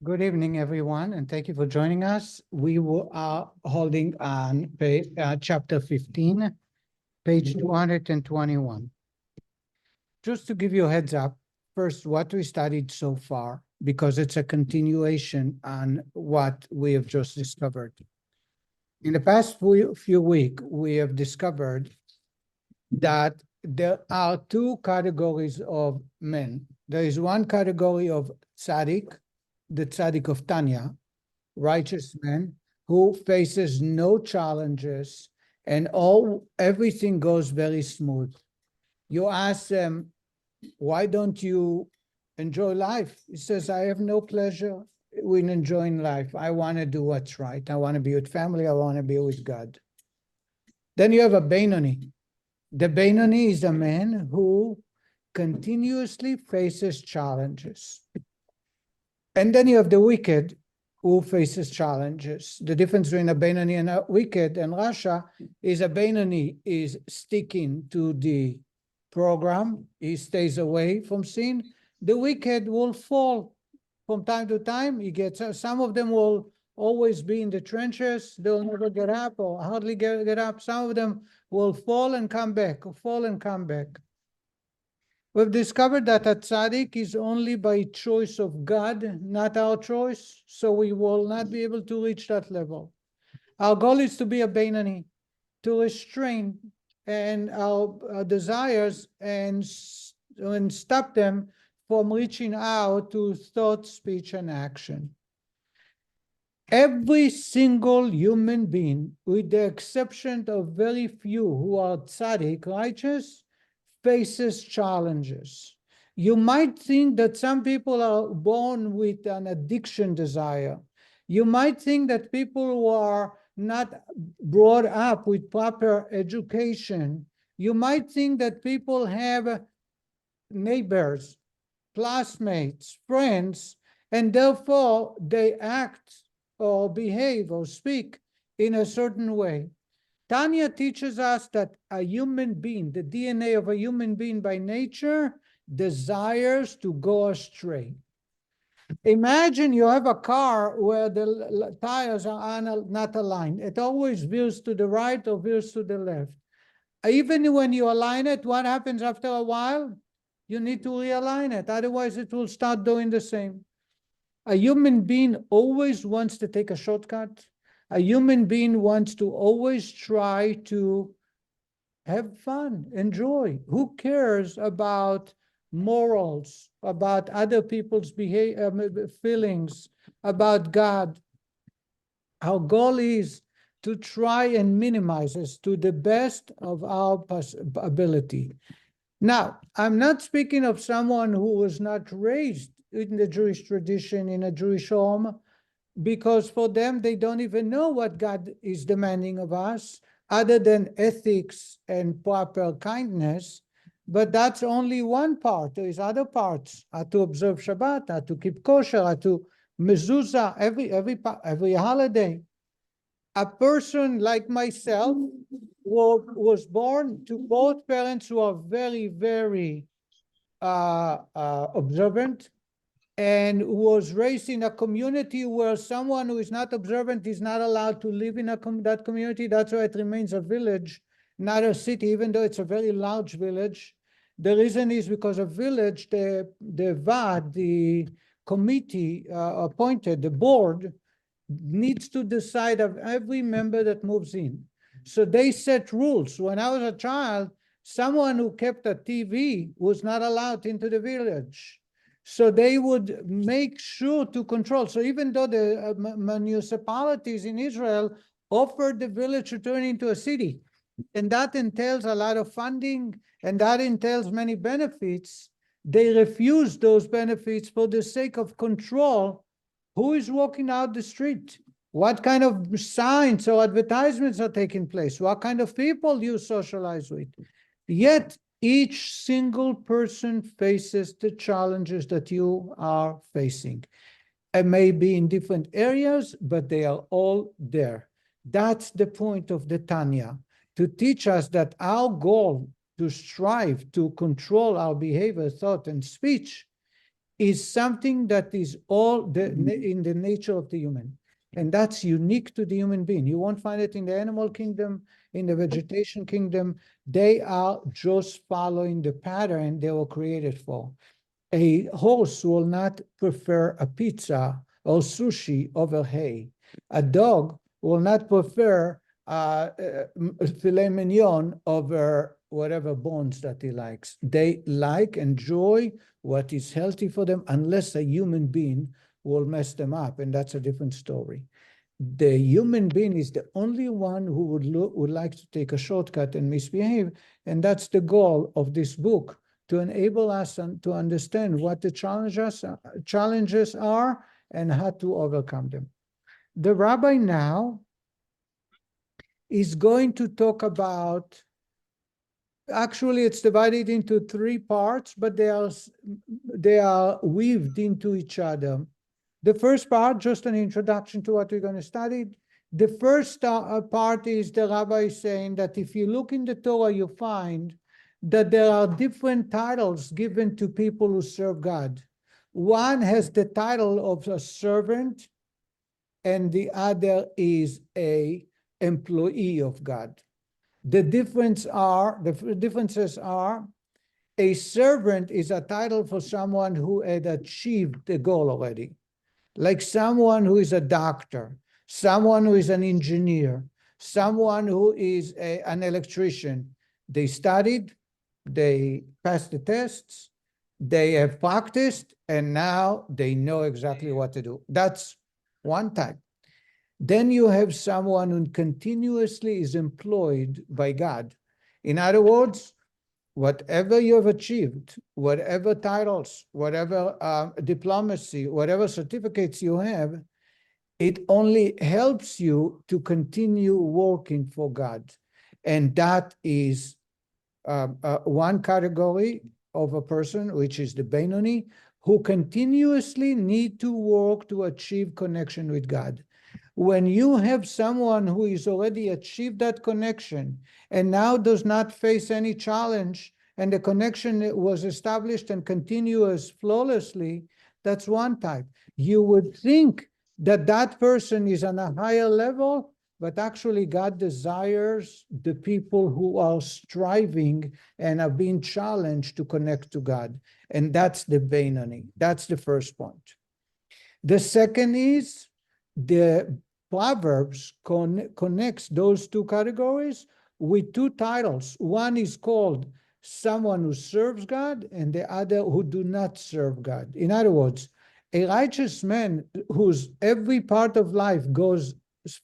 Good evening, everyone, and thank you for joining us. We are holding on chapter 15, page 221. Just to give you a heads up, first, what we studied so far, because it's a continuation on what we have just discovered. In the past few weeks, we have discovered that there are two categories of men. There is one category of tzaddik, the tzaddik of Tanya, righteous man who faces no challenges and everything goes very smooth. You ask them, why don't you enjoy life? He says, I have no pleasure in enjoying life. I want to do what's right. I want to be with family. I want to be with God. Then you have a Benoni. The Benoni is a man who continuously faces challenges. And then you have the wicked who faces challenges. The difference between a Benoni and a wicked and Rasha is a Benoni is sticking to the program. He stays away from sin. The wicked will fall from time to time. Some of them will always be in the trenches. They'll never get up or hardly get up. Some of them will fall and come back, fall and come back. We've discovered that a tzaddik is only by choice of God, not our choice, so we will not be able to reach that level. Our goal is to be a Benoni, to restrain and our desires and stop them from reaching out to thought, speech, and action. Every single human being, with the exception of very few who are tzaddik, righteous, faces challenges. You might think that some people are born with an addiction desire. You might think that people who are not brought up with proper education. You might think that people have neighbors, classmates, friends, and therefore they act or behave or speak in a certain way. Tanya teaches us that a human being, the DNA of a human being by nature, desires to go astray. Imagine you have a car where the tires are not aligned. It always veers to the right or veers to the left. Even when you align it, what happens after a while? You need to realign it. Otherwise, it will start doing the same. A human being always wants to take a shortcut. A human being wants to always try to have fun, enjoy. Who cares about morals, about other people's feelings, about God? Our goal is to try and minimize this to the best of our ability. Now, I'm not speaking of someone who was not raised in the Jewish tradition, in a Jewish home, because for them, they don't even know what God is demanding of us, other than ethics and proper kindness. But that's only one part. There is other parts. How to observe Shabbat, how to keep kosher, how to mezuzah, every holiday. A person like myself was born to both parents who are very, very observant, and was raised in a community where someone who is not observant is not allowed to live in that community. That's why it remains a village, not a city, even though it's a very large village. The reason is because a village, the VAD, the committee appointed, the board, needs to decide of every member that moves in. So they set rules. When I was a child, someone who kept a TV was not allowed into the village. So they would make sure to control. So even though the municipalities in Israel offered the village to turn into a city, and that entails a lot of funding, and that entails many benefits, they refused those benefits for the sake of control. Who is walking out the street? What kind of signs or advertisements are taking place? What kind of people do you socialize with? Yet, each single person faces the challenges that you are facing. It may be in different areas, but they are all there. That's the point of the Tanya, to teach us that our goal to strive to control our behavior, thought, and speech is something that is all in the nature of the human. And that's unique to the human being. You won't find it in the animal kingdom, in the vegetation kingdom. They are just following the pattern they were created for. A horse will not prefer a pizza or sushi over hay. A dog will not prefer filet mignon over whatever bones that he likes. They like, enjoy what is healthy for them, unless a human being will mess them up, and that's a different story. The human being is the only one who would like to take a shortcut and misbehave, and that's the goal of this book, to enable us to understand what the challenges are and how to overcome them. The rabbi now is going to talk about, actually it's divided into 3 parts, but they are weaved into each other. The first part, just an introduction to what we're going to study. The first part is the rabbi saying that if you look in the Torah, you find that there are different titles given to people who serve God. One has the title of a servant, and the other is a employee of God. The differences are, a servant is a title for someone who had achieved the goal already, like someone who is a doctor, someone who is an engineer, someone who is an electrician. They studied, they passed the tests, they have practiced, and now they know exactly what to do. That's one type. Then you have someone who continuously is employed by God. In other words, whatever you have achieved, whatever titles, whatever diplomacy, whatever certificates you have, it only helps you to continue working for God. And that is one category of a person, which is the Benoni, who continuously need to work to achieve connection with God. When you have someone who is already achieved that connection and now does not face any challenge, and the connection was established and continues flawlessly, that's one type. You would think that that person is on a higher level, but actually God desires the people who are striving and are being challenged to connect to God. And that's the Benoni. That's the first point. The second is the Proverbs connects those 2 categories with 2 titles. One is called someone who serves God, and the other who do not serve God. In other words, a righteous man whose every part of life goes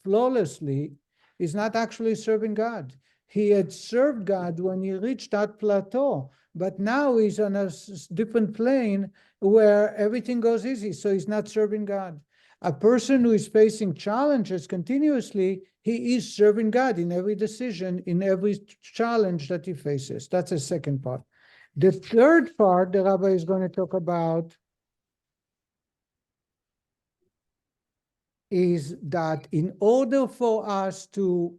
flawlessly is not actually serving God. He had served God when he reached that plateau, but now he's on a different plane where everything goes easy, so he's not serving God. A person who is facing challenges continuously, he is serving God in every decision, in every challenge that he faces. That's the second part. The third part the rabbi is going to talk about is that in order for us to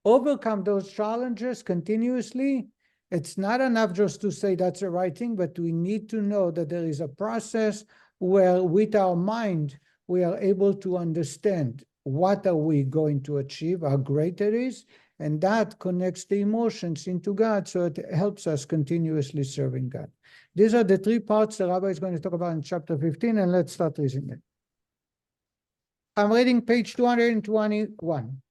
overcome those challenges continuously, it's not enough just to say that's the right thing, but we need to know that there is a process where with our mind, we are able to understand what are we going to achieve, how great it is, and that connects the emotions into God, so it helps us continuously serving God. These are the 3 parts the rabbi is going to talk about in chapter 15, and let's start reading it. I'm reading page 221.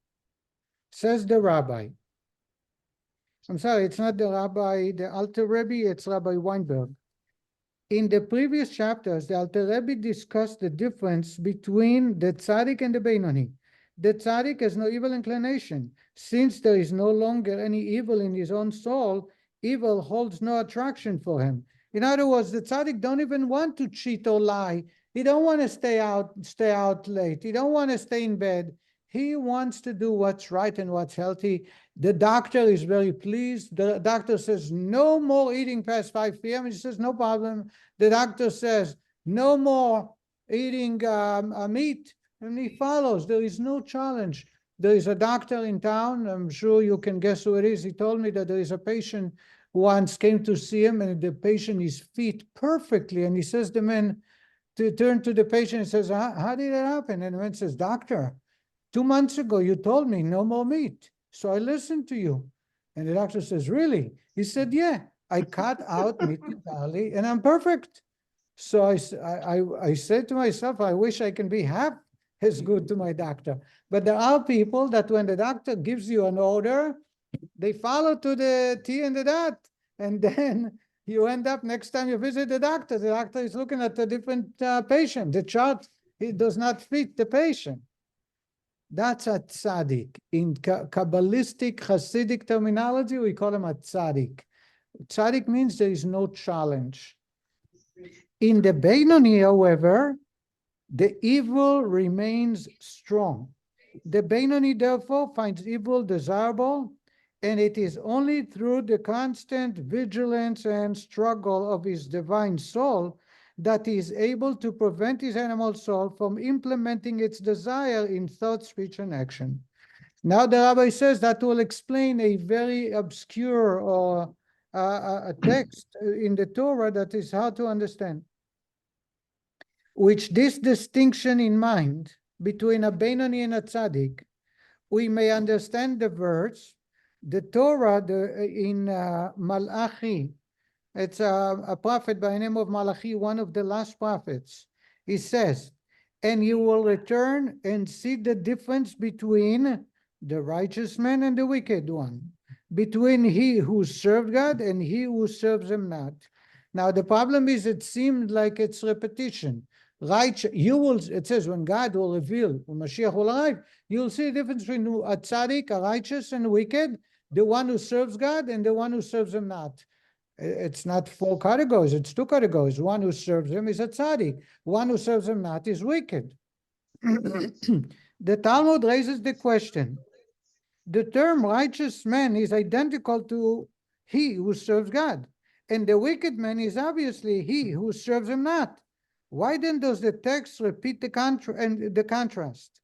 Says the rabbi. I'm sorry, it's not the rabbi, the Alter Rebbe, it's Rabbi Weinberg. In the previous chapters, the Alter Rebbe discussed the difference between the tzaddik and the Benoni. The tzaddik has no evil inclination. Since there is no longer any evil in his own soul, evil holds no attraction for him. In other words, the tzaddik don't even want to cheat or lie. He don't want to stay out late. He don't want to stay in bed. He wants to do what's right and what's healthy. The doctor is very pleased. The doctor says, no more eating past 5 p.m. And he says, no problem. The doctor says, no more eating meat. And he follows. There is no challenge. There is a doctor in town. I'm sure you can guess who it is. He told me that there is a patient once came to see him, and the patient is fit perfectly. And he says, the man to turn to the patient and says, how did that happen? And the man says, doctor, 2 months ago, you told me no more meat. So I listened to you. And the doctor says, really? He said, yeah, I cut out meat entirely and I'm perfect. So I said to myself, I wish I can be half as good to my doctor. But there are people that when the doctor gives you an order, they follow to the T and the dot. And then you end up, next time you visit the doctor is looking at a different patient. The chart, it does not fit the patient. That's a tzaddik. In Kabbalistic Hasidic terminology, we call him a tzaddik. Tzaddik means there is no challenge. In the Beinoni, however, the evil remains strong. The Beinoni, therefore, finds evil desirable, and it is only through the constant vigilance and struggle of his divine soul that he is able to prevent his animal soul from implementing its desire in thought, speech, and action. Now the rabbi says that will explain a very obscure or a text in the Torah that is hard to understand. With this distinction in mind between a Beinoni and a Tzaddik, we may understand the verse, the Torah in Malachi. It's a prophet by the name of Malachi, one of the last prophets. He says, and you will return and see the difference between the righteous man and the wicked one, between he who served God and he who serves him not. Now the problem is it seemed like it's repetition. It says when God will reveal, when Mashiach will arrive, you'll see the difference between a tzaddik, a righteous and wicked, the one who serves God and the one who serves him not. It's not 4 categories, it's 2 categories. One who serves him is a tzaddik. One who serves him not is wicked. The Talmud raises the question. The term righteous man is identical to he who serves God. And the wicked man is obviously he who serves him not. Why then does the text repeat the contrast?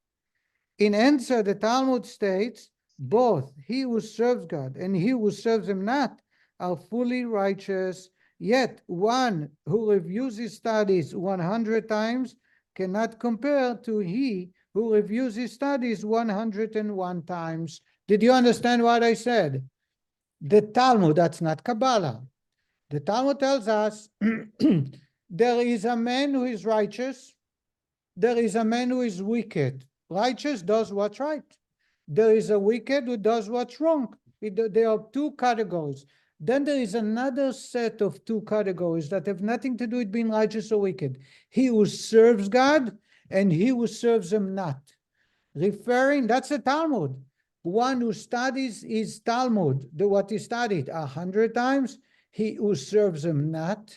In answer, the Talmud states, both he who serves God and he who serves him not are fully righteous, yet one who reviews his studies 100 times cannot compare to he who reviews his studies 101 times. Did you understand what I said? The Talmud, that's not Kabbalah. The Talmud tells us there is a man who is righteous, there is a man who is wicked. Righteous does what's right. There is a wicked who does what's wrong. There are 2 categories. Then there is another set of 2 categories that have nothing to do with being righteous or wicked. He who serves God and he who serves him not. That's the Talmud. One who studies his Talmud, what he studied 100 times, he who serves him not.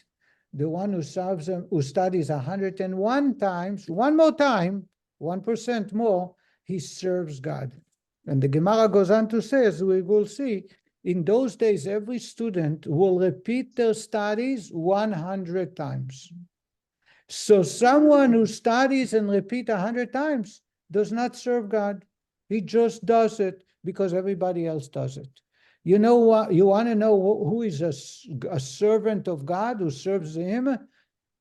The one who serves him, who studies 101 times, one more time, 1% more, he serves God. And the Gemara goes on to say, as we will see, in those days, every student will repeat their studies 100 times. So someone who studies and repeats 100 times does not serve God. He just does it because everybody else does it. You know what? You want to know who is a servant of God, who serves him?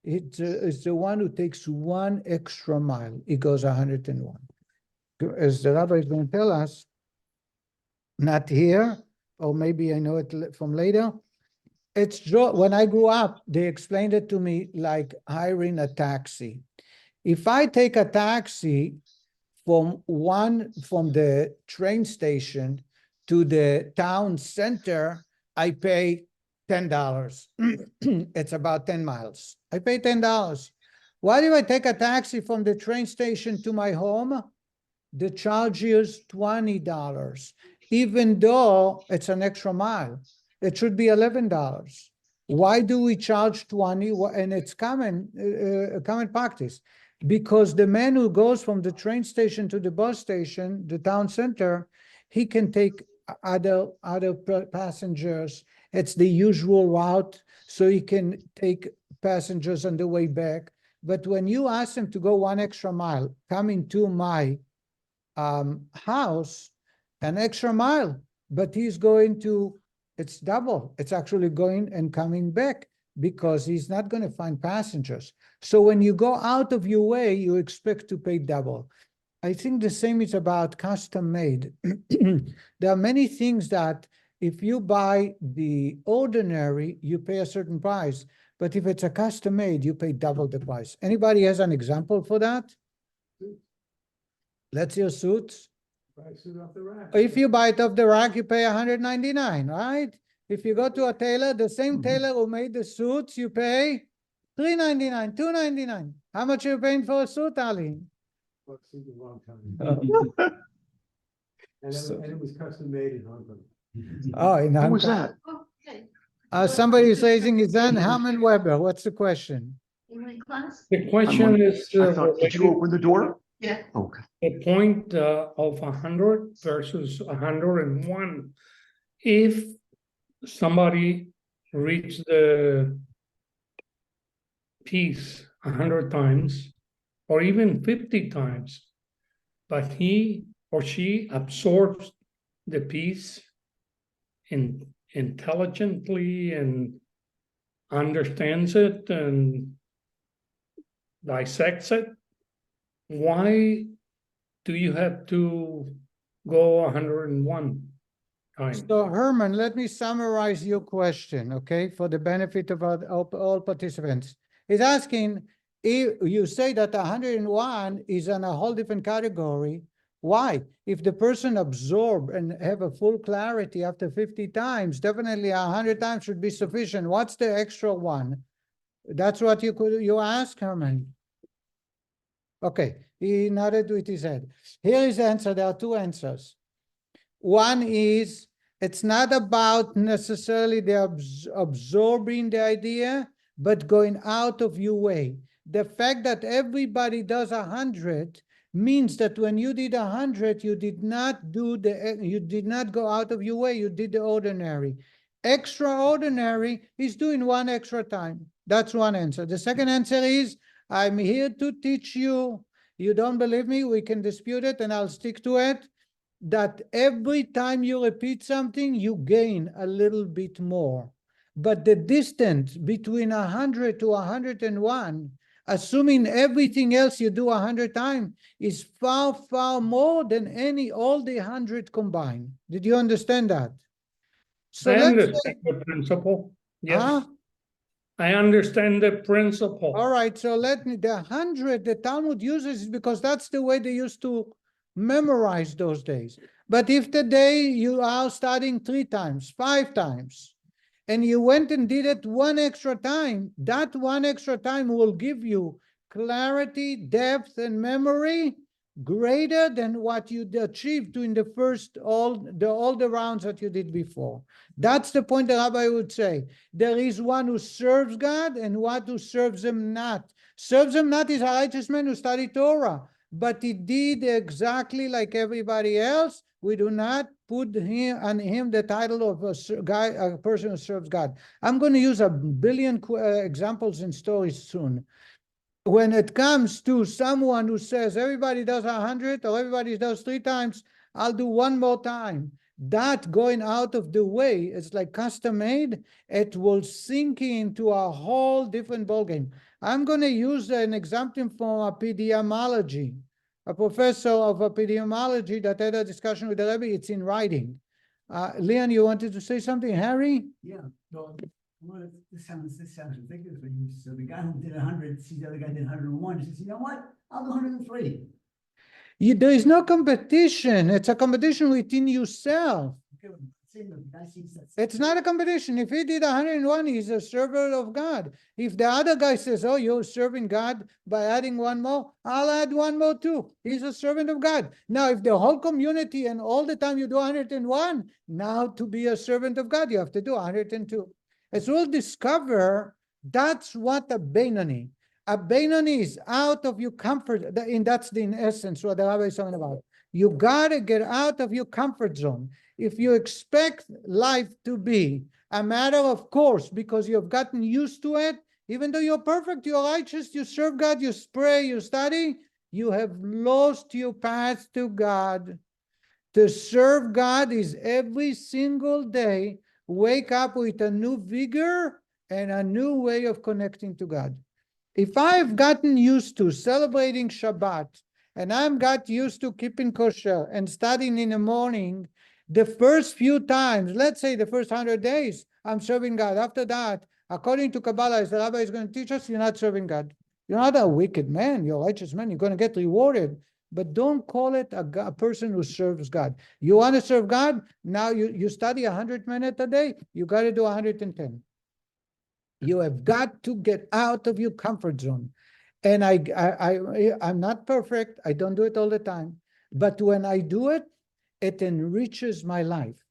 It's the one who takes 1 extra mile. He goes 101. As the rabbi is going to tell us, not here, or maybe I know it from later. When I grew up, they explained it to me like hiring a taxi. If I take a taxi from the train station to the town center, I pay $10. It's about 10 miles. I pay $10. Why do I take a taxi from the train station to my home? The charge is $20. Even though it's an extra mile, it should be $11. Why do we charge 20? And it's common practice, because the man who goes from the train station to the bus station, the town center, he can take other passengers. It's the usual route, so he can take passengers on the way back. But when you ask him to go 1 extra mile, coming to my house, an extra mile, but he's going to it's double. It's actually going and coming back because he's not going to find passengers. So when you go out of your way, you expect to pay double. I think the same is about custom made. There are many things that if you buy the ordinary, you pay a certain price. But if it's a custom made, you pay double the price. Anybody has an example for that? Let's hear suits. Buy a suit off the rack. If you buy it off the rack, you pay $199, right? If you go to a tailor, the same tailor who made the suits, you pay $399, $299. How much are you paying for a suit, Ali? Bought a suit a long time Oh. ago. And it was custom made in Hong Kong. Oh, in Who Hong was Kong. that? Somebody is raising his hand. Hammond Weber, what's the question? The question is I thought, did you related open the door? Yeah. Okay. the point of 100 versus 101. If somebody reads the piece 100 times or even 50 times, but he or she absorbs the piece intelligently and understands it and dissects it, why do you have to go 101 times? So Herman, let me summarize your question, okay, for the benefit of all participants. He's asking, if you say that 101 is in a whole different category, why? If the person absorb and have a full clarity after 50 times, definitely 100 times should be sufficient. What's the extra one? That's what you ask, Herman. Okay, he nodded with his head. Here is the answer. There are two answers. One is, it's not about necessarily the absorbing the idea, but going out of your way. The fact that everybody does 100 means that when you did 100, you did not go out of your way. You did the ordinary. Extraordinary is doing one extra time. That's one answer. The second answer is, I'm here to teach you. You don't believe me? We can dispute it and I'll stick to it. That every time you repeat something, you gain a little bit more. But the distance between 100 to 101, assuming everything else you do 100 times, is far, far more than all the 100 combined. Did you understand that? So I let's understand the principle. Yes. Huh? I understand the principle. All right, so the 100 the Talmud uses is because that's the way they used to memorize those days. But if today you are studying 3 times, 5 times, and you went and did it one extra time, that one extra time will give you clarity, depth, and memory greater than what you achieved in the first all the rounds that you did before. That's the point the rabbi would say. There is one who serves God and one who serves him not. Serves him not is a righteous man who studied Torah, but he did exactly like everybody else. We do not put on him the title of a person who serves God. I'm going to use a billion examples and stories soon. When it comes to someone who says everybody does 100 or everybody does 3 times, I'll do one more time. That going out of the way is like custom made. It will sink into a whole different ballgame. I'm going to use an example from epidemiology. A professor of epidemiology that had a discussion with the Rebbe. It's in writing. Leon, you wanted to say something? Harry? Yeah, well, this sounds ridiculous. So the guy who did 100 sees the other guy did 101. He says, you know what? I'll do 103. There is no competition. It's a competition within yourself. Okay, well, same, the guy sees that. It's not a competition. If he did 101, he's a servant of God. If the other guy says, oh, you're serving God by adding one more, I'll add one more too. He's a servant of God. Now, if the whole community and all the time you do 101, now to be a servant of God, you have to do 102. As we'll discover, that's what a Beinoni. A Beinoni is out of your comfort. That's in essence what the rabbi is talking about. You got to get out of your comfort zone. If you expect life to be a matter of course, because you've gotten used to it, even though you're perfect, you're righteous, you serve God, you pray, you study, you have lost your path to God. To serve God is every single day wake up with a new vigor and a new way of connecting to God. If I've gotten used to celebrating Shabbat and I'm got used to keeping kosher and studying in the morning, the first few times, let's say the first 100 days, I'm serving God. After that, according to Kabbalah, as the rabbi is going to teach us, you're not serving God. You're not a wicked man, you're a righteous man, you're going to get rewarded. But don't call it a person who serves God. You want to serve God? Now you study 100 minutes a day, you got to do 110. You have got to get out of your comfort zone. And I'm not perfect. I don't do it all the time. But when I do it, it enriches my life.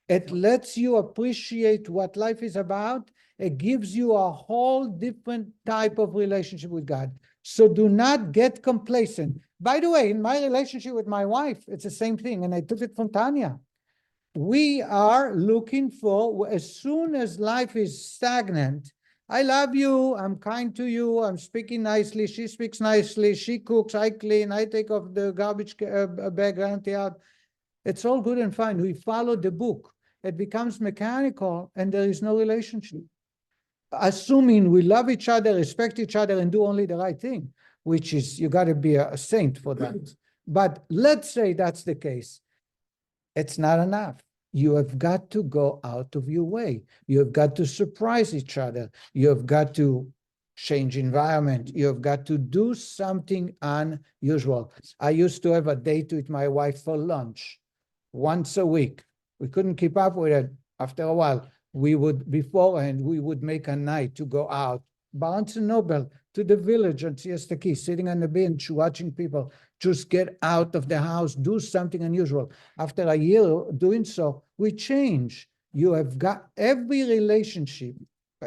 It lets you appreciate what life is about. It gives you a whole different type of relationship with God. So do not get complacent. By the way, in my relationship with my wife, it's the same thing. And I took it from Tanya. We are looking for, as soon as life is stagnant, I love you, I'm kind to you, I'm speaking nicely, she speaks nicely, she cooks, I clean, I take off the garbage bag, empty out. It's all good and fine. We follow the book. It becomes mechanical and there is no relationship. Assuming we love each other, respect each other, and do only the right thing, which is, you got to be a saint for that. But let's say that's the case. It's not enough. You have got to go out of your way. You have got to surprise each other. You have got to change environment. You have got to do something unusual. I used to have a date with my wife for lunch once a week. We couldn't keep up with it. After a while, we would make a night to go out, Barnes and Noble, to the village on Siesta Key, sitting on the bench, watching people. Just get out of the house, do something unusual. After a year doing so, we change. You have got every relationship,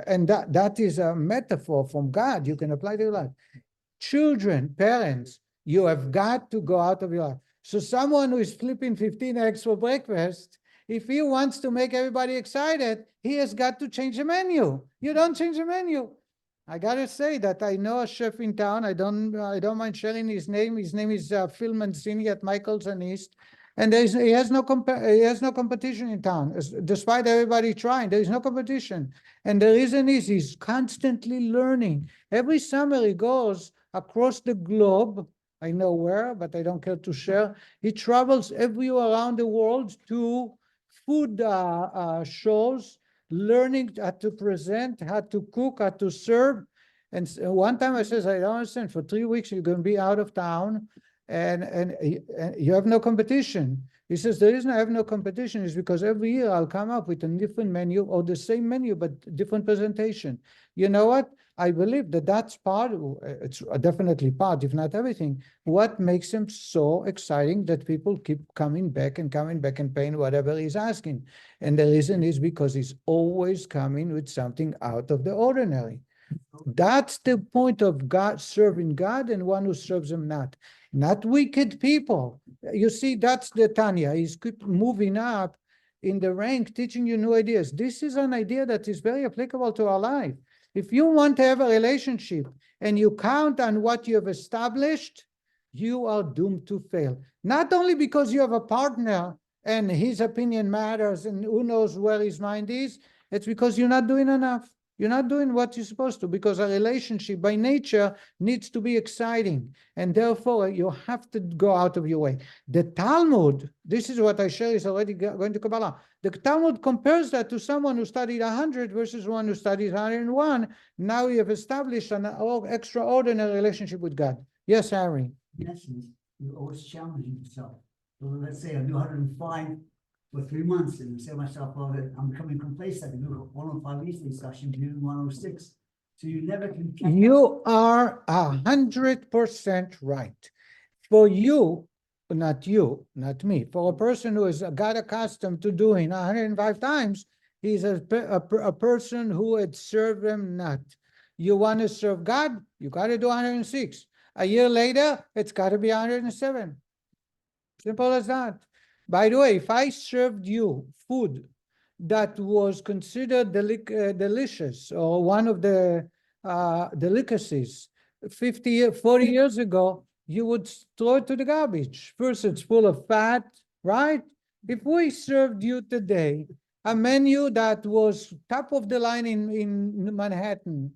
and that is a metaphor from God. You can apply to your life. Children, parents, you have got to go out of your life. So someone who is flipping 15 eggs for breakfast, if he wants to make everybody excited, he has got to change the menu. You don't change the menu. I gotta say that I know a chef in town. I don't mind sharing his name. His name is Phil Mancini at Michael's and East, and he has no competition in town. Despite everybody trying, there is no competition, and the reason is he's constantly learning. Every summer he goes across the globe. I know where, but I don't care to share. He travels everywhere around the world to food shows, learning how to present, how to cook, how to serve. And one time I says, I don't understand, for 3 weeks you're going to be out of town and you have no competition. He says, the reason I have no competition is because every year I'll come up with a different menu or the same menu, but different presentation. You know what? I believe that that's part, it's definitely part, if not everything, what makes him so exciting that people keep coming back and paying whatever he's asking. And the reason is because he's always coming with something out of the ordinary. That's the point of God, serving God, and one who serves him not wicked people. You see, that's the Tanya. He's keep moving up in the rank, teaching you new ideas. This is an idea that is very applicable to our life. If you want to have a relationship and you count on what you have established, you are doomed to fail. Not only because you have a partner and his opinion matters and who knows where his mind is, it's because you're not doing enough. You're not doing what you're supposed to, because a relationship by nature needs to be exciting. And therefore, you have to go out of your way. The Talmud, this is what I share, is already going to Kabbalah. The Talmud compares that to someone who studied 100 versus one who studied 101. Now you have established an extraordinary relationship with God. Yes, Harry. In essence, you're always challenging yourself. So let's say I do 105 for 3 months, and I say to myself, well, I'm becoming complacent. I can do 105 easily, so I should do 106. So you never can. You are 100% right. For you, not you, not me, for a person who has got accustomed to doing 105 times, he's a person who had served him not. You want to serve God, you got to do 106. A year later, it's got to be 107. Simple as that. By the way, if I served you food that was considered delicious or one of the delicacies 40 years ago, you would throw it to the garbage. First, it's full of fat, right? If we served you today a menu that was top of the line in Manhattan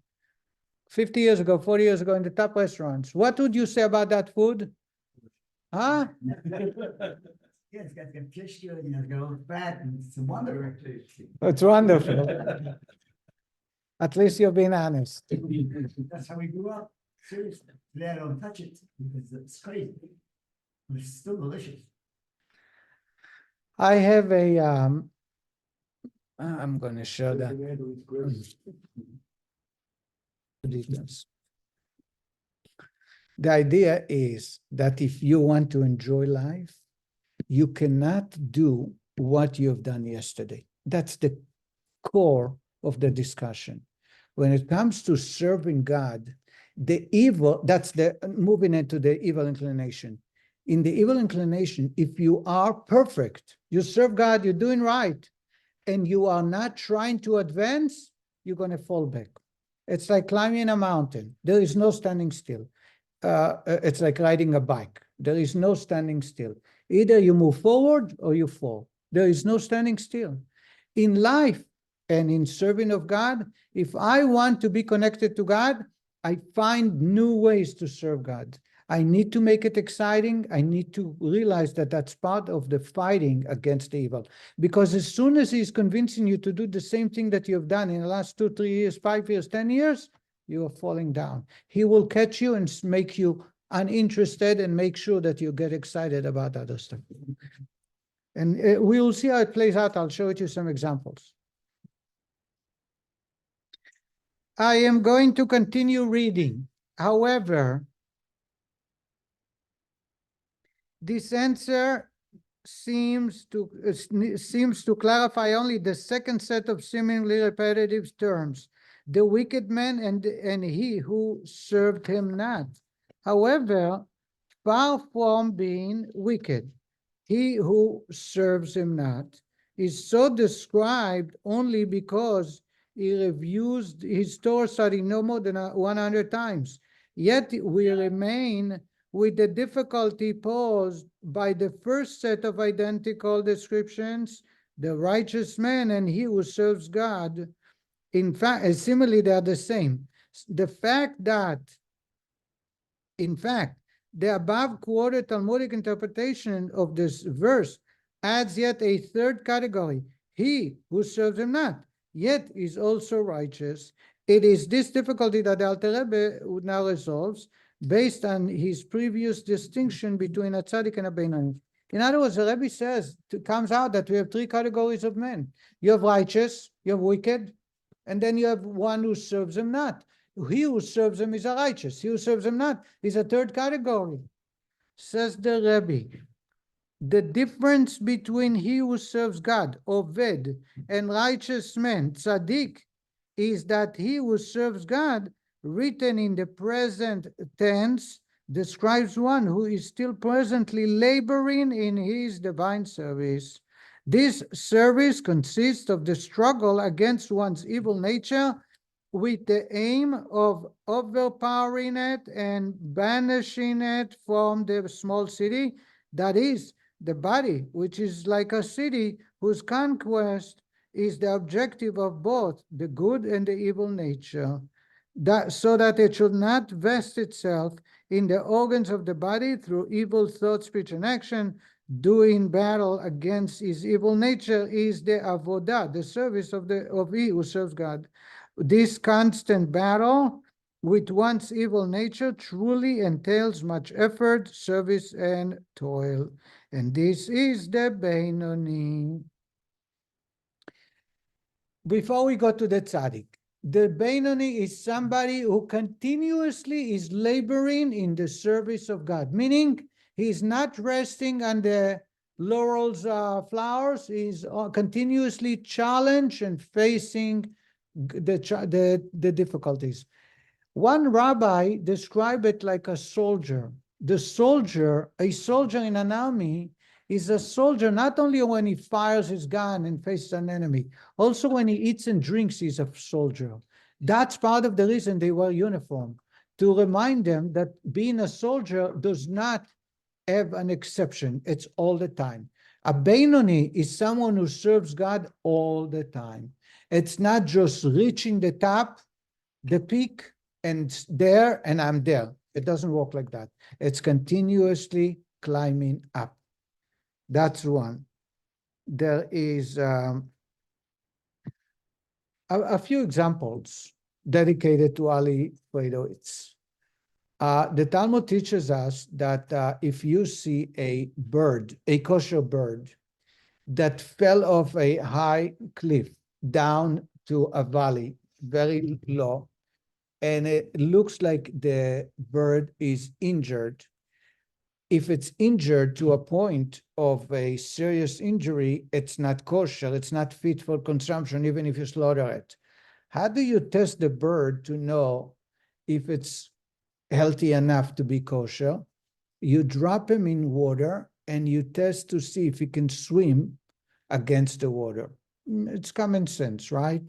50 years ago, 40 years ago in the top restaurants. What would you say about that food? Huh? Yeah, it's got fish to it, it's got all the fat, and it's wonderful. It's wonderful. At least you're being honest. That's how we grew up, seriously. Today I don't touch it, because it's crazy. But it's still delicious. I have a, I'm going to show that. Details. The idea is that if you want to enjoy life, you cannot do what you've done yesterday. That's the core of the discussion. When it comes to serving God, the evil, that's the moving into the evil inclination. In the evil inclination, if you are perfect, you serve God, you're doing right, and you are not trying to advance, you're going to fall back. It's like climbing a mountain. There is no standing still. It's like riding a bike. There is no standing still. Either you move forward or you fall. There is no standing still. In life and in serving of God, if I want to be connected to God, I find new ways to serve God. I need to make it exciting. I need to realize that that's part of the fighting against the evil. Because as soon as he's convincing you to do the same thing that you've done in the last 2, 3 years, 5 years, 10 years, you are falling down. He will catch you and make you uninterested and make sure that you get excited about other stuff. And we will see how it plays out. I'll show you some examples. I am going to continue reading. However, this answer seems to clarify only the second set of seemingly repetitive terms, the wicked man and he who served him not. However, far from being wicked, he who serves him not is so described only because he reviews his Torah study no more than 100 times. Yet we remain with the difficulty posed by the first set of identical descriptions, the righteous man and he who serves God. In fact, similarly, they are the same. The fact that, in fact, the above quoted Talmudic interpretation of this verse adds yet a third category, he who serves him not, yet is also righteous. It is this difficulty that the Alter Rebbe now resolves based on his previous distinction between a tzaddik and a beinoni. In other words, the Rebbe says, it comes out that we have 3 categories of men. You have righteous, you have wicked, and then you have one who serves him not. He who serves him is a righteous. He who serves him not is a third category. Says the Rebbe, the difference between he who serves God, Oved, and righteous man, tzaddik, is that he who serves God, written in the present tense, describes one who is still presently laboring in his divine service. This service consists of the struggle against one's evil nature with the aim of overpowering it and banishing it from the small city, that is, the body, which is like a city whose conquest is the objective of both the good and the evil nature, so that it should not vest itself in the organs of the body through evil thought, speech, and action. Doing battle against his evil nature is the avodah, the service of he who serves God. This constant battle with one's evil nature truly entails much effort, service, and toil. And this is the beinoni. Before we go to the tzaddik, the beinoni is somebody who continuously is laboring in the service of God, meaning he's not resting on the laurels, flowers. He's continuously challenged and facing the difficulties. One rabbi described it like a soldier. A soldier in an army is a soldier not only when he fires his gun and faces an enemy, also when he eats and drinks, he's a soldier. That's part of the reason they wear uniform, to remind them that being a soldier does not have an exception. It's all the time. A Benoni is someone who serves God all the time. It's not just reaching the top, the peak, and there, and I'm there. It doesn't work like that. It's continuously climbing up. That's one. There is a few examples dedicated to Ali Freidowitz. The Talmud teaches us that if you see a bird, a kosher bird, that fell off a high cliff down to a valley, very low, and it looks like the bird is injured. If it's injured to a point of a serious injury, it's not kosher, it's not fit for consumption, even if you slaughter it. How do you test the bird to know if it's healthy enough to be kosher? You drop him in water and you test to see if he can swim against the water. It's common sense, right?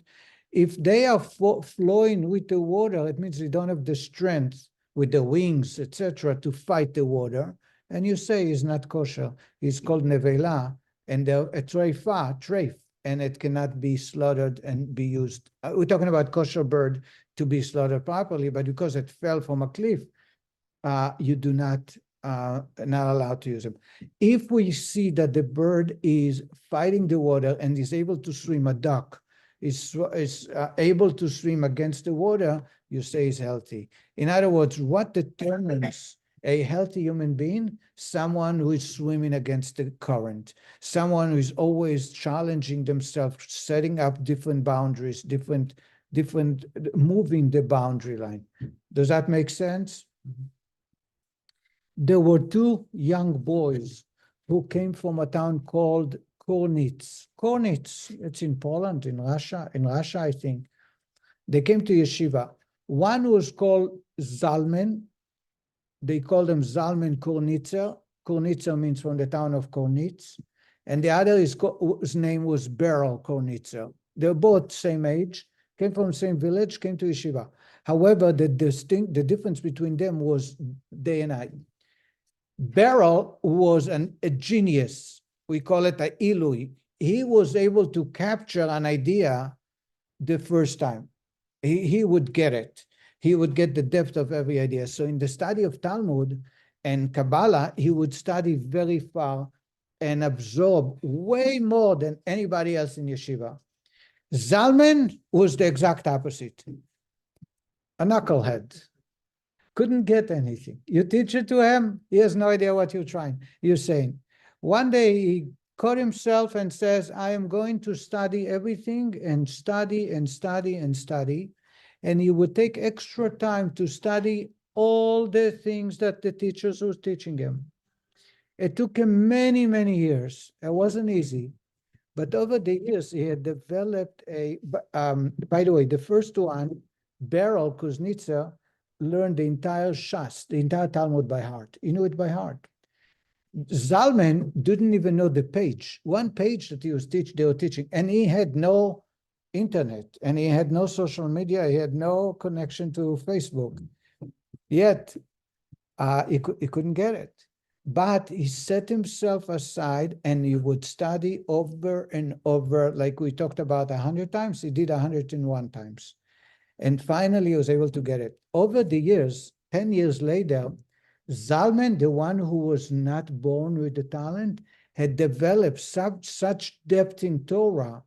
If they are flowing with the water, it means they don't have the strength with the wings, etc., to fight the water. And you say he's not kosher. He's called nevela, and a treif, and it cannot be slaughtered and be used. We're talking about kosher bird to be slaughtered properly, but because it fell from a cliff, you do not allowed to use them. If we see that the bird is fighting the water and is able to swim, a duck is able to swim against the water, you say is healthy. In other words, what determines a healthy human being? Someone who is swimming against the current, someone who is always challenging themselves, setting up different boundaries, moving the boundary line. Does that make sense? There were two young boys who came from a town called Kornitz. Kornitz, it's in Poland, in Russia, I think. They came to yeshiva. One was called Zalman. They called him Zalman Kornitzer. Kornitzer means from the town of Kornitz. And the other, his name was Beryl Kornitzer. They're both same age, came from the same village, came to yeshiva. However, the difference between them was day and night. Beryl was a genius. We call it a ilui. He was able to capture an idea the first time. He would get it. He would get the depth of every idea. So in the study of Talmud and Kabbalah, he would study very far and absorb way more than anybody else in yeshiva. Zalman was the exact opposite. A knucklehead. Couldn't get anything. You teach it to him, he has no idea what you're saying. One day he caught himself and says, I am going to study everything and study and study and study. And he would take extra time to study all the things that the teachers were teaching him. It took him many, many years. It wasn't easy. But over the years, he had developed by the way, the first one, Beryl Kuznitzer, learned the entire Shas, the entire Talmud by heart. He knew it by heart. Zalman didn't even know the page, one page that they were teaching, and he had no internet, and he had no social media, he had no connection to Facebook. Yet, he couldn't get it. But he set himself aside and he would study over and over, like we talked about 100 times, he did 101 times. And finally, he was able to get it. Over the years, 10 years later, Zalman, the one who was not born with the talent, had developed such depth in Torah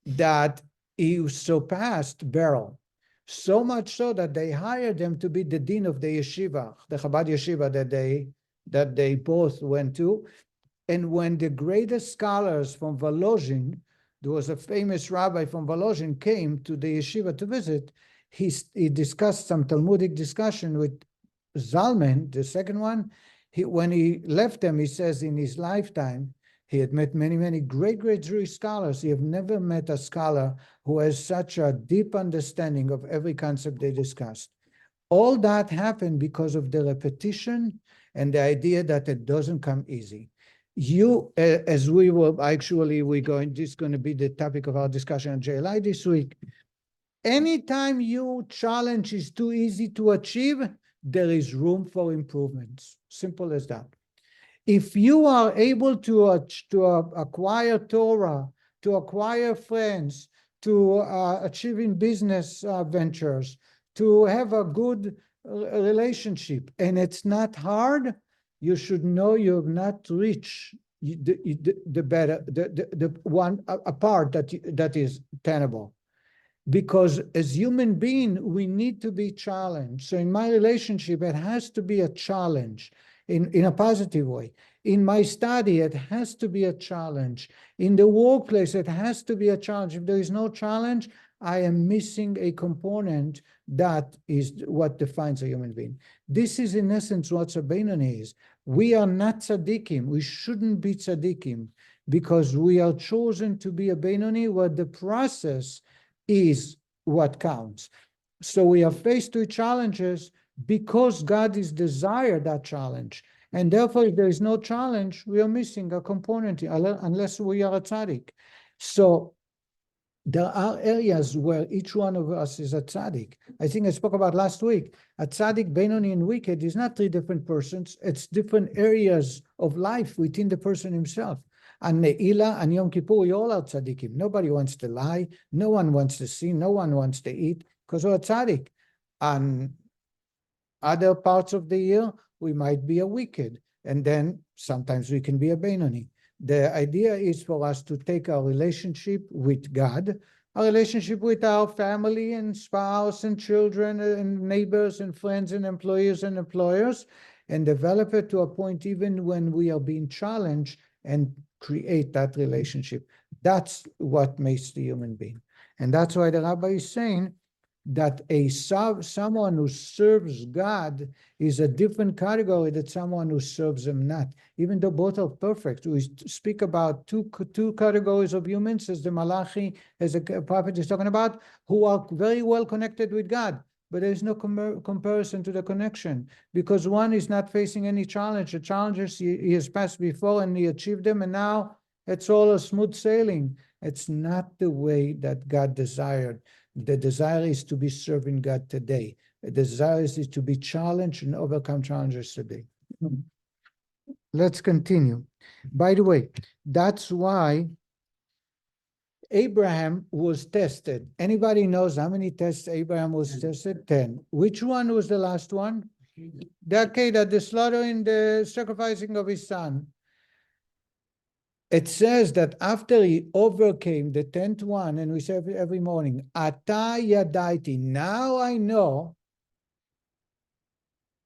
that he surpassed Beryl. So much so that they hired him to be the dean of the yeshiva, the Chabad yeshiva that they both went to. And when the greatest scholars from Volozhin, there was a famous rabbi from Volozhin, came to the yeshiva to visit, he discussed some Talmudic discussion with Zalman, the second one. When he left them, he says in his lifetime, he had met many, many great Jewish scholars. He had never met a scholar who has such a deep understanding of every concept they discussed. All that happened because of the repetition and the idea that it doesn't come easy. As we will, actually, this is going to be the topic of our discussion at JLI this week. Anytime your challenge is too easy to achieve, there is room for improvements. Simple as that. If you are able to acquire Torah, to acquire friends, to achieving business ventures, to have a good relationship, and it's not hard, you should know you have not reached the better, the one a part that is tenable. Because as human being, we need to be challenged. So in my relationship, it has to be a challenge in a positive way. In my study, it has to be a challenge. In the workplace, it has to be a challenge. If there is no challenge, I am missing a component that is what defines a human being. This is in essence what a Beinoni is. We are not tzaddikim. We shouldn't be tzaddikim because we are chosen to be a Beinoni where the process is what counts. So we are faced with challenges because God is desired that challenge. And therefore, if there is no challenge, we are missing a component unless we are a tzaddik. So there are areas where each one of us is a tzaddik. I think I spoke about last week. A tzaddik, Beinoni, and wicked is not three different persons. It's different areas of life within the person himself. And Ne'ilah and Yom Kippur, we all are tzaddikim. Nobody wants to lie. No one wants to sin. No one wants to eat because we're a tzaddik. And other parts of the year, we might be a wicked. And then sometimes we can be a Beinoni. The idea is for us to take our relationship with God, our relationship with our family and spouse and children and neighbors and friends and employers and employers, and develop it to a point even when we are being challenged and create that relationship. That's what makes the human being. And that's why the rabbi is saying that someone who serves God is a different category than someone who serves him not. Even though both are perfect, we speak about two categories of humans, as the Malachi, as the prophet is talking about, who are very well connected with God. But there is no comparison to the connection because one is not facing any challenge. The challenges he has passed before and he achieved them, and now it's all a smooth sailing. It's not the way that God desired. The desire is to be serving God today. The desire is to be challenged and overcome challenges today. Let's continue. By the way, that's why Abraham was tested. Anybody knows how many tests Abraham was tested? 10. Which one was the last one? The Akedah, the slaughtering, the sacrificing of his son. It says that after he overcame the 10th one, and we say every morning, Ata yadaiti, now I know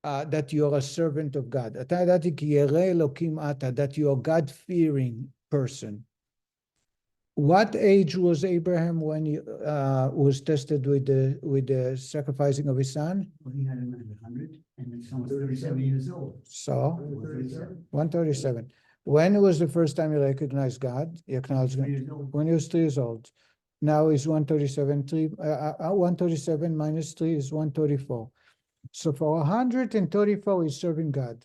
that you are a servant of God. Ata yadaiti ki yireh Elokim ata, that you are God-fearing person. What age was Abraham when he was tested with the sacrificing of his son? Well, he had him at 100, and then someone's 37 years old. So, 137. 137. When was the first time you recognized God? You acknowledged God? 3 years old. When he was 3 years old. Now he's 137. 137 minus 3 is 134. So for 134, he's serving God.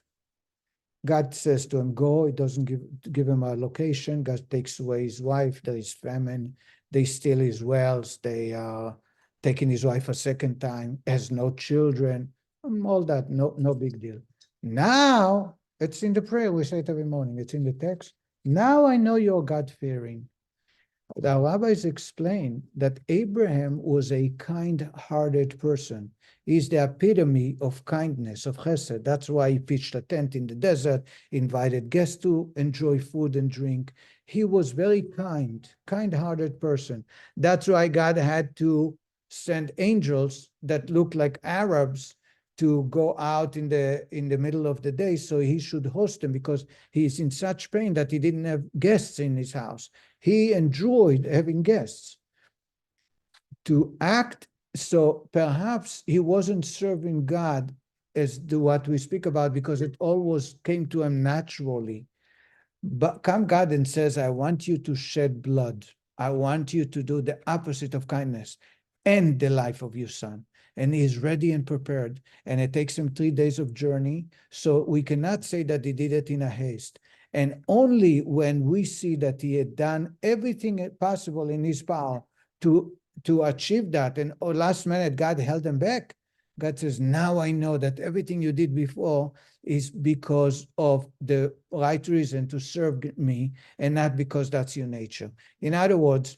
God says to him, go. He doesn't give him a location. God takes away his wife. There is famine. They steal his wells. They are taking his wife a second time. Has no children. All that, no big deal. Now, it's in the prayer. We say it every morning. It's in the text. Now I know you're God-fearing. The rabbis explain that Abraham was a kind-hearted person. He's the epitome of kindness, of chesed. That's why he pitched a tent in the desert, invited guests to enjoy food and drink. He was very kind-hearted person. That's why God had to send angels that looked like Arabs to go out in the middle of the day so he should host them, because he's in such pain that he didn't have guests in his house. He enjoyed having guests. To act, so perhaps he wasn't serving God as what we speak about, because it always came to him naturally. But come God and says, I want you to shed blood. I want you to do the opposite of kindness, end the life of your son. And he is ready and prepared. And it takes him 3 days of journey. So we cannot say that he did it in a haste. And only when we see that he had done everything possible in his power to achieve that, and last minute God held him back, God says, now I know that everything you did before is because of the right reason to serve me and not because that's your nature. In other words,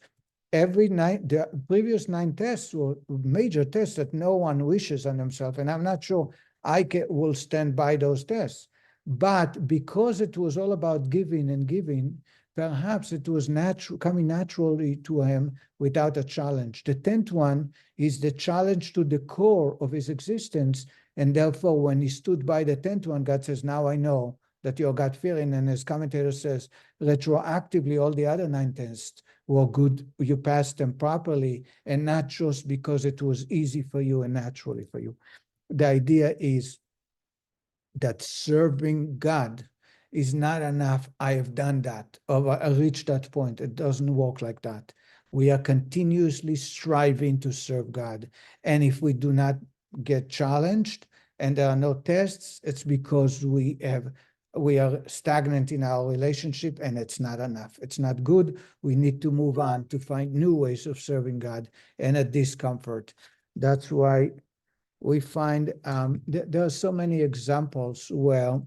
the previous 9 tests were major tests that no one wishes on themselves, and I'm not sure will stand by those tests. But because it was all about giving and giving, perhaps it was coming naturally to him without a challenge. The 10th one is the challenge to the core of his existence, and therefore when he stood by the 10th one, God says, now I know that you're God-fearing, and as commentator says, retroactively all the other 9 tests were good, you passed them properly, and not just because it was easy for you and naturally for you. The idea is that serving God is not enough. I have done that, or I reached that point. It doesn't work like that. We are continuously striving to serve God. And if we do not get challenged and there are no tests, it's because we are stagnant in our relationship and it's not enough. It's not good. We need to move on to find new ways of serving God and a discomfort. That's why we find there are so many examples where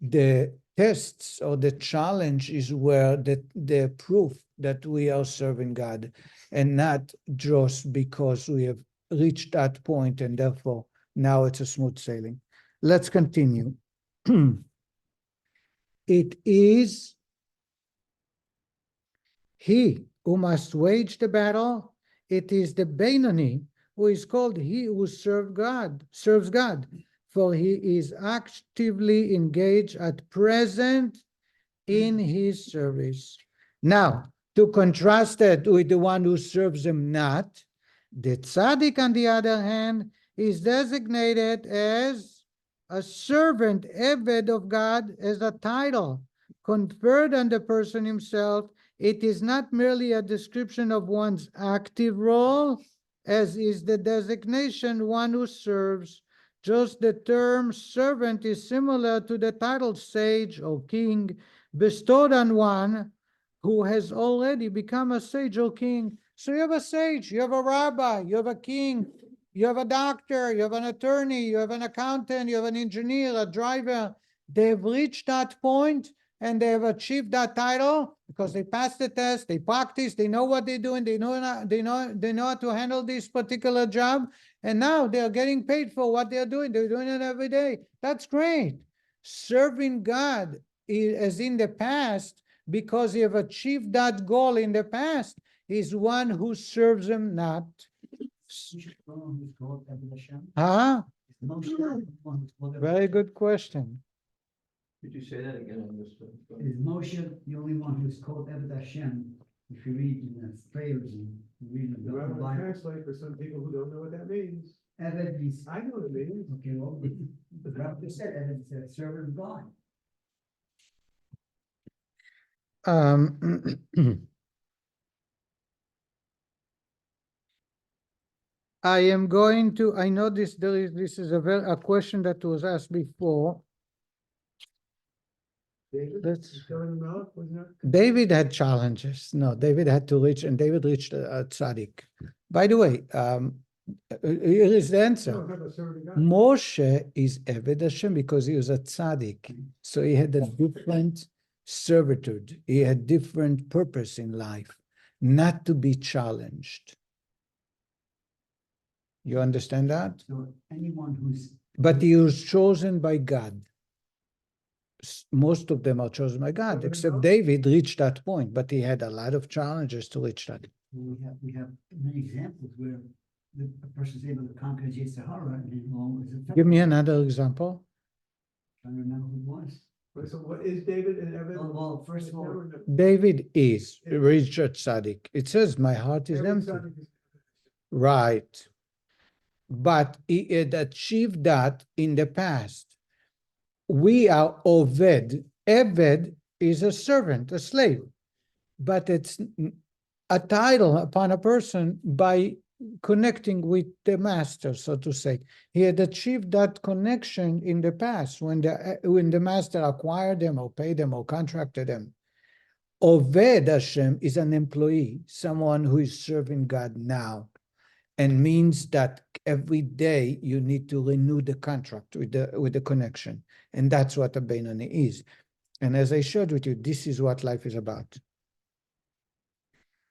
the tests or the challenge is where the proof that we are serving God, and not just because we have reached that point and therefore now it's a smooth sailing. Let's continue. It is he who must wage the battle. It is the Benoni who is called he who serves God, for he is actively engaged at present in his service. Now, to contrast it with the one who serves him not, the tzaddik, on the other hand, is designated as a servant, eved of God, as a title conferred on the person himself. It is not merely a description of one's active role, as is the designation one who serves. Just the term servant is similar to the title sage or king bestowed on one who has already become a sage or king. So you have a sage, you have a rabbi, you have a king, you have a doctor, you have an attorney, you have an accountant, you have an engineer, a driver. They've reached that point and they have achieved that title because they passed the test, they practice, they know what they're doing, they know how to handle this particular job, and now they're getting paid for what they're doing. They're doing it every day. That's great. Serving God, as in the past, because you have achieved that goal in the past, is one who serves him not. Huh? Very good question. Could you say that again on this one? Is Moshe the only one who's called Eved Hashem? If you read in the prayers and you read the Well, Bible, translate for some people who don't know what that means. Eved is, I know what it means. okay, well, the rabbi just said Eved is a servant of God. I am going to, I know this is a question that was asked before. David, Let's- you filling them out, wasn't it? David had challenges. No, David had to reach, and David reached a tzaddik. By the way, here is the No, answer. I'm talking about serving God. Moshe is Eved Hashem because he was a tzaddik. So he had a different servitude. He had different purpose in life, not to be challenged. You understand that? So anyone who's, But he was chosen by God. Most of them are chosen by God, except David reached that point, but he had a lot of challenges to reach that. we have many examples where the person's able to conquer Sahara and then along with Give me another example. Trying to remember who it was. So what is David and Evan? Well, first of all, David is Richard Tzaddik. It says, my heart is empty. Right. But he had achieved that in the past. We are Oved. Eved is a servant, a slave. But it's a title upon a person by connecting with the master, so to say. He had achieved that connection in the past when the master acquired them or paid them or contracted them. Oved Hashem is an employee, someone who is serving God now. and means that every day you need to renew the contract with the connection. And that's what a Benoni is. And as I shared with you, this is what life is about.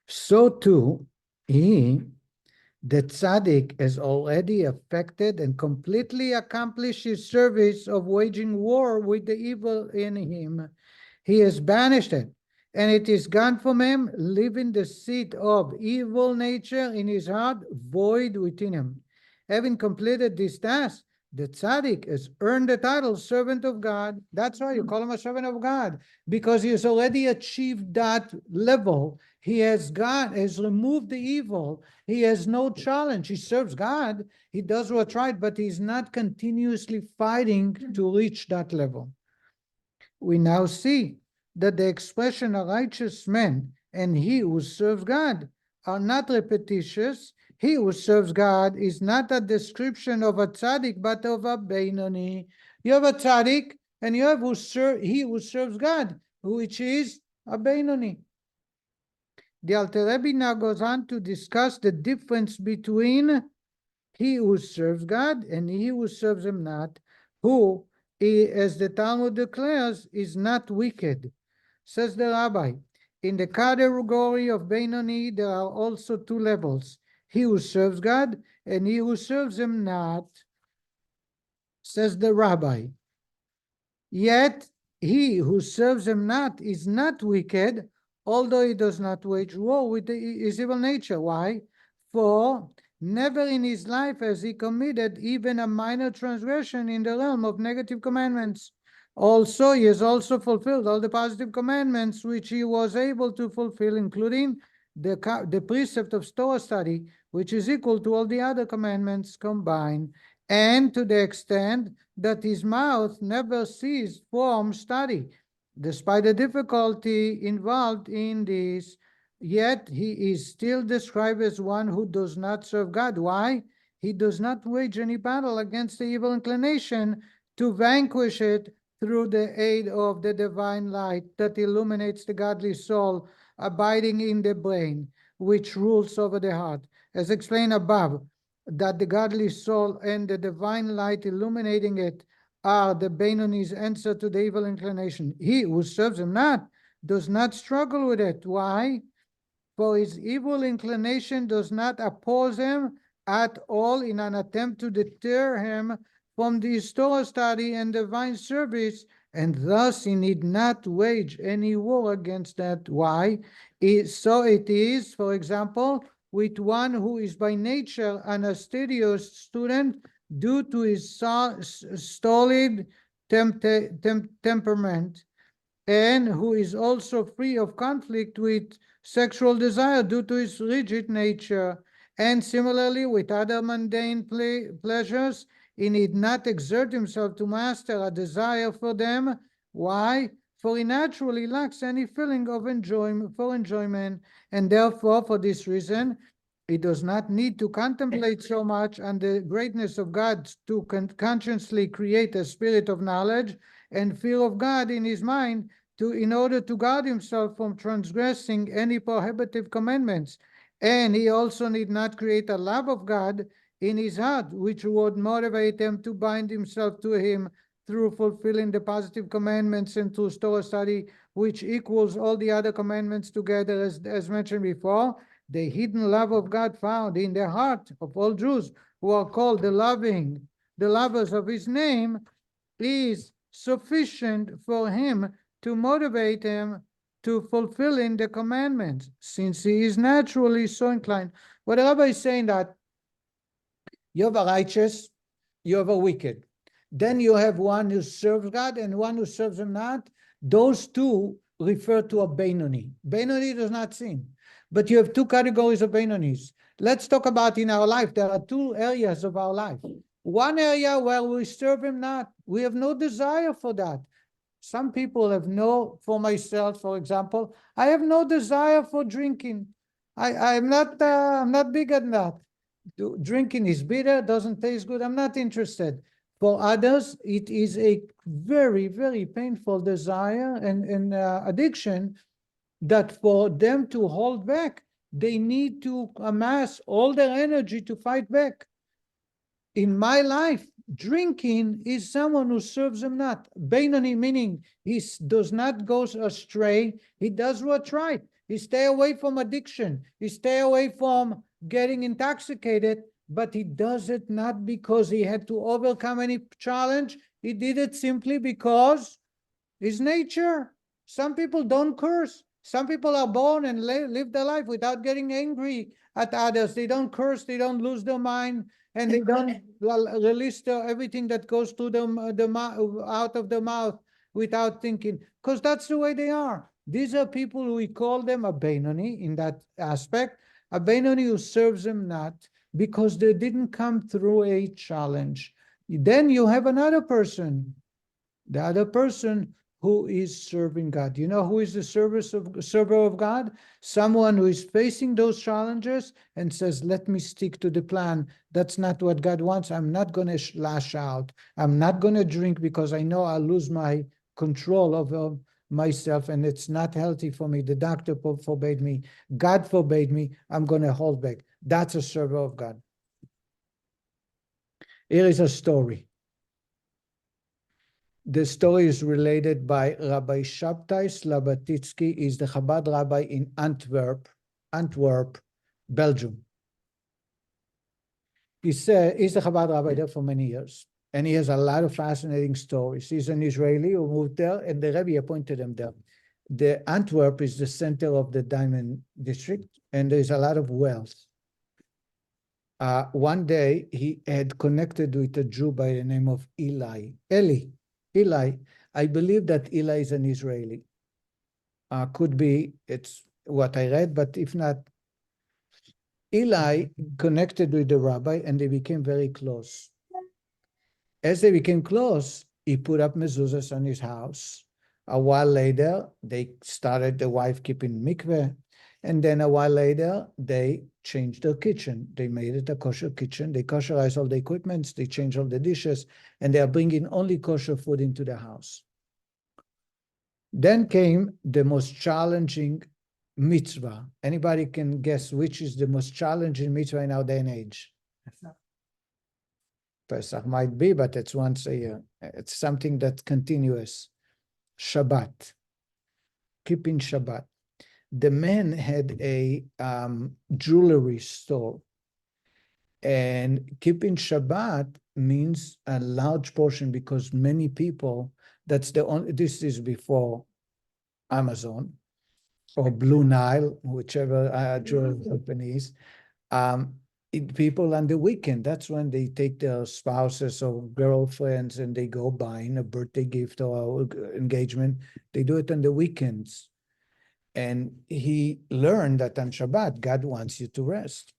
So too, the tzaddik has already affected and completely accomplished his service of waging war with the evil in him. He has banished it, and it is gone from him, leaving the seat of evil nature in his heart void within him. Having completed this task, the tzaddik has earned the title servant of God. That's why you call him a servant of God, because he has already achieved that level. He has removed the evil. He has no challenge. He serves God. He does what's right, but he's not continuously fighting to reach that level. We now see that the expression a righteous man and he who serves God are not repetitious. He who serves God is not a description of a tzaddik, but of a Benoni. You have a tzaddik, and you have he who serves God, which is a Benoni. The Alter Rebbe now goes on to discuss the difference between he who serves God and he who serves him not, who, as the Talmud declares, is not wicked. Says the rabbi, in the category of Benoni, there are also two levels, he who serves God and he who serves him not. Says the rabbi, yet he who serves him not is not wicked, although he does not wage war with his evil nature. Why? For never in his life has he committed even a minor transgression in the realm of negative commandments. Also, he has also fulfilled all the positive commandments which he was able to fulfill, including the precept of Torah study, which is equal to all the other commandments combined, and to the extent that his mouth never ceased from study. Despite the difficulty involved in this, yet he is still described as one who does not serve God. Why? He does not wage any battle against the evil inclination to vanquish it through the aid of the divine light that illuminates the godly soul abiding in the brain, which rules over the heart. As explained above, that the godly soul and the divine light illuminating it are the Benoni's answer to the evil inclination. He who serves him not does not struggle with it. Why? For his evil inclination does not oppose him at all in an attempt to deter him from the Torah study and divine service, and thus he need not wage any war against that. Why? So it is, for example, with one who is by nature an studious student due to his stolid temperament, and who is also free of conflict with sexual desire due to his rigid nature. And similarly, with other mundane pleasures, he need not exert himself to master a desire for them. Why? For he naturally lacks any feeling of enjoyment, and therefore, for this reason, he does not need to contemplate so much on the greatness of God to consciously create a spirit of knowledge and fear of God in his mind in order to guard himself from transgressing any prohibitive commandments. And he also need not create a love of God in his heart, which would motivate him to bind himself to him through fulfilling the positive commandments and through Torah study, which equals all the other commandments together, as mentioned before. The hidden love of God found in the heart of all Jews who are called the lovers of his name, is sufficient for him to motivate him to fulfilling the commandments, since he is naturally so inclined. What the Rabbi is saying that you have a righteous, you have a wicked. Then you have one who serves God and one who serves him not. Those two refer to a Benoni. Benoni does not sin. But you have two categories of Benonis. Let's talk about in our life. There are two areas of our life. One area where we serve him not. We have no desire for that. Some people have no, for myself, for example, I have no desire for drinking. I'm not big on that. Drinking is bitter, doesn't taste good. I'm not interested. For others, it is a very, very painful desire and addiction that for them to hold back, they need to amass all their energy to fight back. In my life, drinking is someone who serves them not. Beinoni, meaning he does not go astray. He does what's right. He stay away from addiction. He stay away from getting intoxicated, but he does it not because he had to overcome any challenge. He did it simply because his nature. Some people don't curse. Some people are born and live their life without getting angry at others. They don't curse. They don't lose their mind, and they don't release everything that goes through them out of the mouth without thinking, because that's the way they are. These are people who we call them a Beinoni in that aspect, a Beinoni who serves them not because they didn't come through a challenge. Then you have another person, the other person who is serving God. You know who is the server of God? Someone who is facing those challenges and says, let me stick to the plan. That's not what God wants. I'm not going to lash out. I'm not going to drink because I know I'll lose my control of myself, and it's not healthy for me. The doctor forbade me. God forbade me. I'm going to hold back. That's a server of God. Here is a story. The story is related by Rabbi Shabtai Slabatitsky, is the Chabad rabbi in Antwerp, Belgium. He's a Chabad rabbi there for many years, and he has a lot of fascinating stories. He's an Israeli who moved there, and the Rebbe appointed him there. The Antwerp is the center of the diamond district, and there's a lot of wealth. One day, he had connected with a Jew by the name of Eli. I believe that Eli is an Israeli. Could be, it's what I read, but if not, Eli connected with the rabbi and they became very close. As they became close, he put up mezuzahs on his house. A while later, they started the wife keeping mikveh. And then a while later, they changed their kitchen. They made it a kosher kitchen. They kosherized all the equipment. They changed all the dishes. And they are bringing only kosher food into the house. Then came the most challenging mitzvah. Anybody can guess which is the most challenging mitzvah in our day and age? Pesach might be, but it's once a year. It's something that's continuous. Shabbat. Keeping Shabbat. The man had a jewelry store, and keeping Shabbat means a large portion because many people, that's the only, this is before Amazon or Blue Nile, whichever jewelry company is, people on the weekend, that's when they take their spouses or girlfriends and they go buying a birthday gift or engagement. They do it on the weekends. And he learned that on Shabbat, God wants you to rest.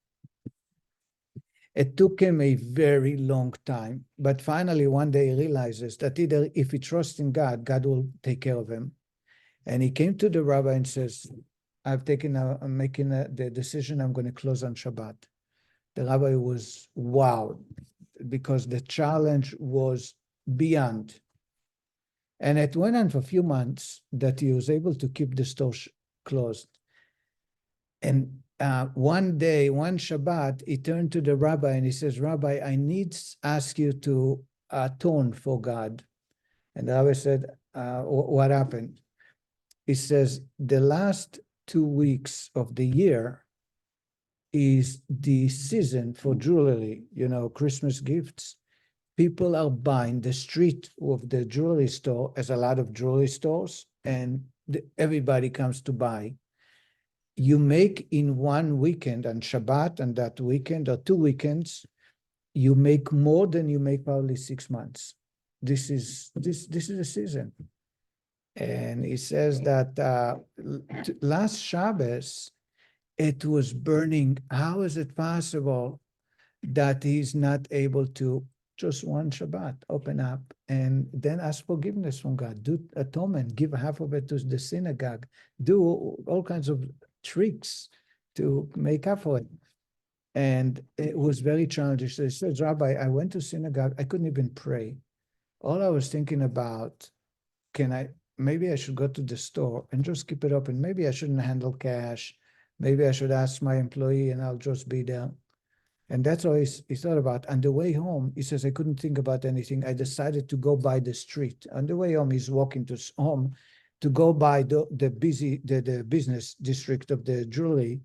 It took him a very long time, but finally one day he realizes that either if he trusts in God, God will take care of him. And he came to the rabbi and says, I'm making the decision, I'm going to close on Shabbat. The rabbi was wowed because the challenge was beyond. And it went on for a few months that he was able to keep the store closed. And one day, one Shabbat, he turned to the rabbi and he says, Rabbi, I need to ask you to atone for God. And the rabbi said, what happened? He says, the last 2 weeks of the year is the season for jewelry, Christmas gifts. People are buying. The street of the jewelry store has a lot of jewelry stores, and everybody comes to buy. You make in one weekend, on Shabbat, and that weekend or 2 weekends, you make more than you make probably 6 months. This is the season. And he says that last Shabbos, it was burning. How is it possible that he's not able to just one Shabbat open up and then ask forgiveness from God, do atonement, give half of it to the synagogue, do all kinds of tricks to make up for it? And it was very challenging. So he says, Rabbi, I went to synagogue, I couldn't even pray. All I was thinking about, maybe I should go to the store and just keep it open. Maybe I shouldn't handle cash. Maybe I should ask my employee and I'll just be there. And that's what he thought about. On the way home, he says, I couldn't think about anything. I decided to go by the street. On the way home, he's walking to home to go by the business district of the jewelry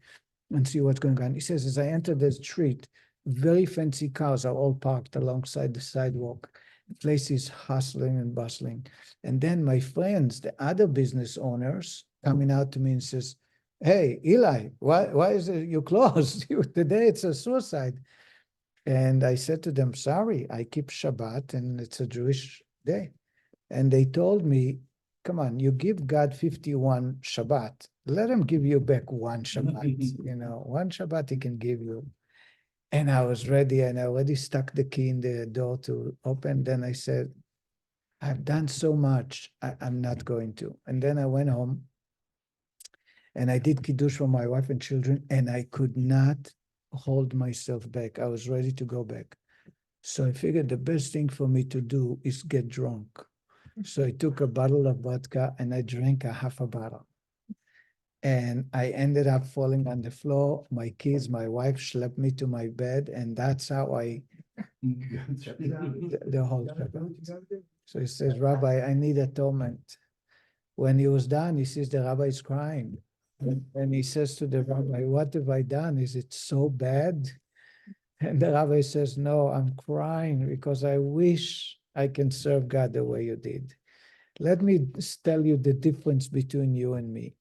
and see what's going on. He says, as I entered the street, very fancy cars are all parked alongside the sidewalk. The place is hustling and bustling. And then my friends, the other business owners, coming out to me and says, hey, Eli, why is it you closed? Today it's a suicide. And I said to them, sorry, I keep Shabbat and it's a Jewish day. And they told me, come on, you give God 51 Shabbat. Let him give you back one Shabbat. One Shabbat he can give you. And I was ready and I already stuck the key in the door to open. Then I said, I've done so much, I'm not going to. And then I went home and I did Kiddush for my wife and children, and I could not hold myself back. I was ready to go back. So I figured the best thing for me to do is get drunk. So I took a bottle of vodka and I drank a half a bottle. And I ended up falling on the floor. My kids, my wife schlepped me to my bed, and that's how I, the whole Shabbat. So he says, Rabbi, I need atonement. When he was done, he sees the rabbi is crying. And he says to the rabbi, what have I done? Is it so bad? And the rabbi says, no, I'm crying because I wish I can serve God the way you did. Let me tell you the difference between you and me.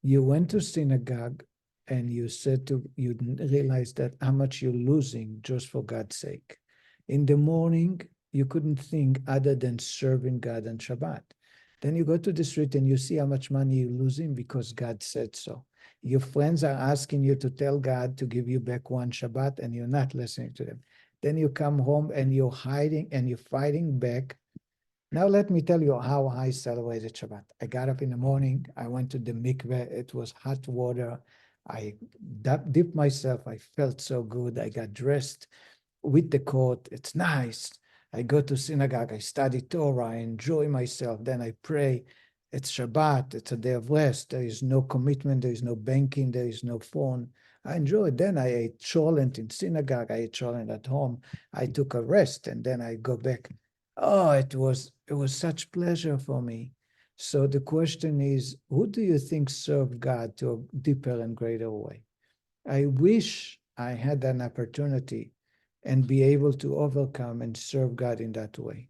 You went to synagogue and you realized that how much you're losing just for God's sake. In the morning, you couldn't think other than serving God on Shabbat. Then you go to the street and you see how much money you're losing because God said so. Your friends are asking you to tell God to give you back one Shabbat and you're not listening to them. Then you come home and you're hiding and you're fighting back. Now let me tell you how I celebrated Shabbat. I got up in the morning, I went to the mikveh, it was hot water. I dipped myself, I felt so good. I got dressed with the coat, it's nice. I go to synagogue, I study Torah, I enjoy myself, then I pray. It's Shabbat, it's a day of rest. There is no commitment, there is no banking, there is no phone. I enjoy it. Then I ate cholent in synagogue, I ate cholent at home. I took a rest and then I go back. Oh, it was such pleasure for me. So the question is, who do you think served God to a deeper and greater way? I wish I had an opportunity and be able to overcome and serve God in that way.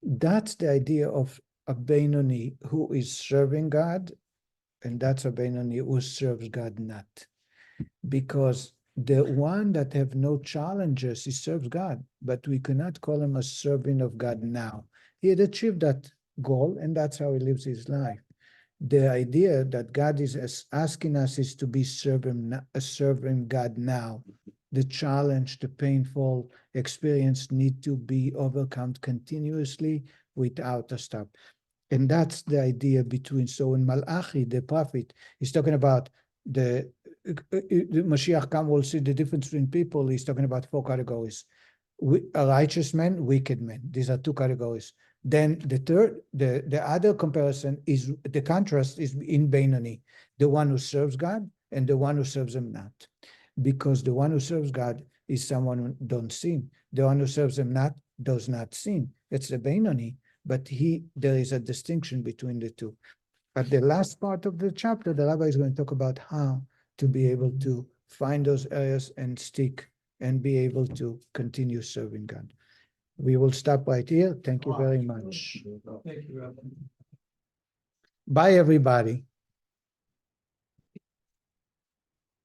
That's the idea of a Benoni who is serving God, and that's a Benoni who serves God not. Because the one that have no challenges, he serves God, but we cannot call him a servant of God now. He had achieved that goal, and that's how he lives his life. The idea that God is asking us is to be serving God now. The challenge, the painful experience need to be overcome continuously without a stop. And that's the idea between, so in Malachi, the prophet, he's talking about the Mashiach come, we'll see the difference between people. He's talking about 4 categories. A righteous man, wicked man. These are 2 categories. Then the other comparison is, the contrast is in Benoni, the one who serves God and the one who serves him not. Because the one who serves God is someone who don't sin. The one who serves him not does not sin. It's the Benoni, but there is a distinction between the two. At the last part of the chapter, the rabbi is going to talk about how to be able to find those areas and stick and be able to continue serving God. We will stop right here. Thank you very much. Thank you, Rabbi. Bye, everybody.